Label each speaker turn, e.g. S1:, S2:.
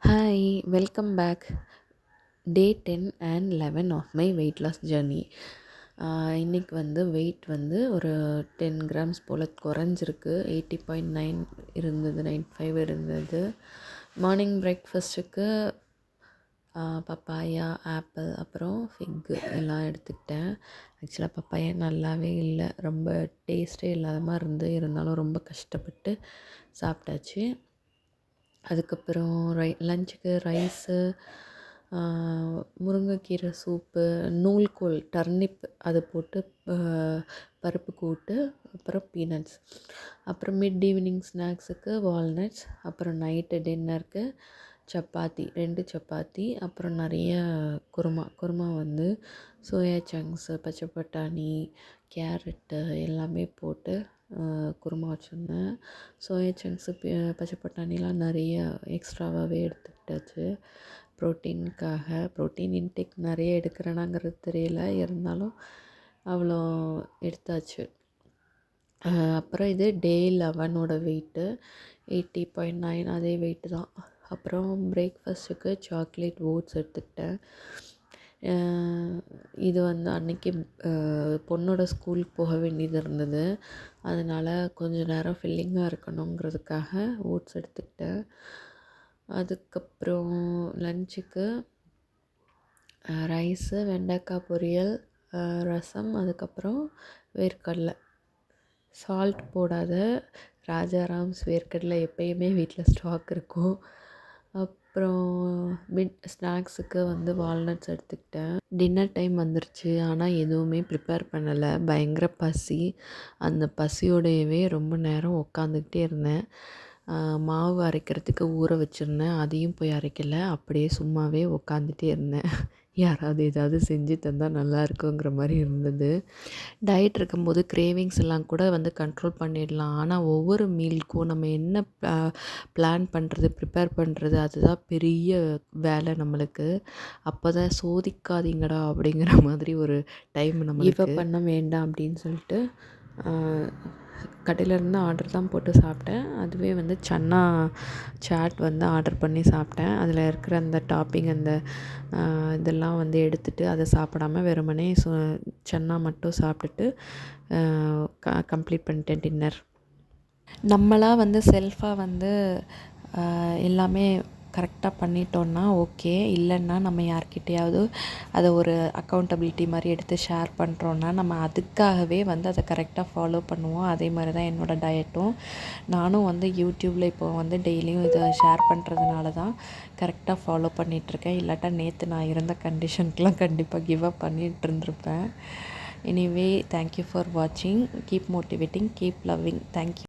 S1: Hi, welcome back. Day 10 and 11 of my weight loss journey. இன்னைக்கு வந்து wait வந்து ஒரு 10 கிராம்ஸ் போல் குறைஞ்சிருக்கு. 80.9 இருந்தது, 95 இருந்தது. மார்னிங் பிரேக்ஃபாஸ்ட்டுக்கு பப்பாயா, ஆப்பிள், அப்புறம் ஃபிக்கு எல்லாம் எடுத்துக்கிட்டேன். ஆக்சுவலாக பப்பாயா நல்லாவே இல்லை, ரொம்ப டேஸ்ட்டே இல்லாத மாதிரி இருந்தாலும் ரொம்ப கஷ்டப்பட்டு சாப்பிட்டாச்சு. அதுக்கப்புறம் லஞ்சுக்கு ரைஸு, முருங்கைக்கீரை சூப்பு, நூல்கோல் டர்னிப் அது போட்டு பருப்பு கூட்டு, அப்புறம் பீனட்ஸ், அப்புறம் மிட் ஈவினிங் ஸ்நாக்ஸுக்கு வால்நட்ஸ், அப்புறம் நைட்டு டின்னருக்கு சப்பாத்தி 2 சப்பாத்தி, அப்புறம் நிறைய குருமா வந்து சோயா சங்க்ஸு, பச்சை பட்டாணி, கேரட்டு எல்லாமே போட்டு குருமா வச்சுருந்தேன். சோயா சங்க்ஸு, பச்சை பட்டாணிலாம் நிறைய எக்ஸ்ட்ராவாகவே எடுத்துக்கிட்டாச்சு ப்ரோட்டீனுக்காக. ப்ரோட்டீன் இன்டேக் நிறைய எடுக்கிறேனாங்கிறது தெரியல, இருந்தாலும் அவ்வளோ எடுத்தாச்சு. அப்புறம் இது டே 11 வெயிட்டு 80.9, அதே வெயிட்டு தான். அப்புறம் பிரேக்ஃபாஸ்ட்டுக்கு சாக்லேட் ஓட்ஸ் எடுத்துக்கிட்டேன். இது வந்து அன்றைக்கி பொண்ணோட ஸ்கூலுக்கு போக வேண்டியது இருந்தது, அதனால் கொஞ்சம் நேரம் ஃபில்லிங்காக இருக்கணுங்கிறதுக்காக ஓட்ஸ் எடுத்துக்கிட்டேன். அதுக்கப்புறம் லஞ்சுக்கு ரைஸு, வெண்டைக்காய் பொரியல், ரசம், அதுக்கப்புறம் வேர்க்கடலை. சால்ட் போடாத ராஜாராம்ஸ் வேர்க்கடலை எப்பயுமே வீட்டில் ஸ்டாக் இருக்கும். அப்புறம் ஸ்நாக்ஸுக்கு வந்து வால்நட்ஸ் எடுத்துக்கிட்டேன். டின்னர் டைம் வந்துருச்சு, ஆனால் எதுவுமே ப்ரிப்பேர் பண்ணலை. பயங்கர பசி. அந்த பசியோடையவே ரொம்ப நேரம் உக்காந்துக்கிட்டே இருந்தேன். மாவு அரைக்கிறதுக்கு ஊற வச்சுருந்தேன், அதையும் போய் அரைக்கலை. அப்படியே சும்மாவே உக்காந்துட்டே இருந்தேன். யாராவது ஏதாவது செஞ்சு தந்தால் நல்லா இருக்குங்கிற மாதிரி இருந்தது. டயட் இருக்கும்போது கிரேவிங்ஸ் எல்லாம் கூட வந்து கண்ட்ரோல் பண்ணிடலாம். ஆனால் ஒவ்வொரு மீல்க்கும் நம்ம என்ன பிளான் பண்ணுறது, ப்ரிப்பேர் பண்ணுறது, அதுதான் பெரிய வேலை நம்மளுக்கு. அப்போ தான் சோதிக்காதீங்கடா அப்படிங்கிற மாதிரி ஒரு டைம் நம்ம இப்போ பண்ண வேண்டாம் அப்படின்னு சொல்லிட்டு கடையிலேருந்து ஆர்டர் தான் போட்டு சாப்பிட்டேன். அதுவே வந்து சன்னா சாட் வந்து ஆர்டர் பண்ணி சாப்பிட்டேன். அதில் இருக்கிற அந்த டாப்பிங், அந்த இதெல்லாம் வந்து எடுத்துகிட்டு அதை சாப்பிடாம வெறுமனே சன்னா மட்டும் சாப்பிட்டுட்டு கம்ப்ளீட் பண்ணிட்டேன் டின்னர். நம்மளாக வந்து செல்ஃபாக வந்து எல்லாமே கரெக்டாக பண்ணிட்டோன்னா ஓகே. இல்லைன்னா நம்ம யார்கிட்டையாவது அதை ஒரு அக்கௌண்டபிலிட்டி மாதிரி எடுத்து ஷேர் பண்ணுறோன்னா நம்ம அதுக்காகவே வந்து அதை கரெக்டாக ஃபாலோ பண்ணுவோம். அதே மாதிரி தான் என்னோடய டயட்டும். நானும் வந்து யூடியூப்பில் இப்போ வந்து டெய்லியும் இதை ஷேர் பண்ணுறதுனால தான் கரெக்டாக ஃபாலோ பண்ணிகிட்ருக்கேன். இல்லாட்டா நேற்று நான் இருந்த கண்டிஷனுக்கெலாம் கண்டிப்பாக கிவ் அப் பண்ணிகிட்டு இருந்திருப்பேன். எனிவே, தேங்க்யூ ஃபார் வாட்சிங். Keep motivating, keep loving. Thank you.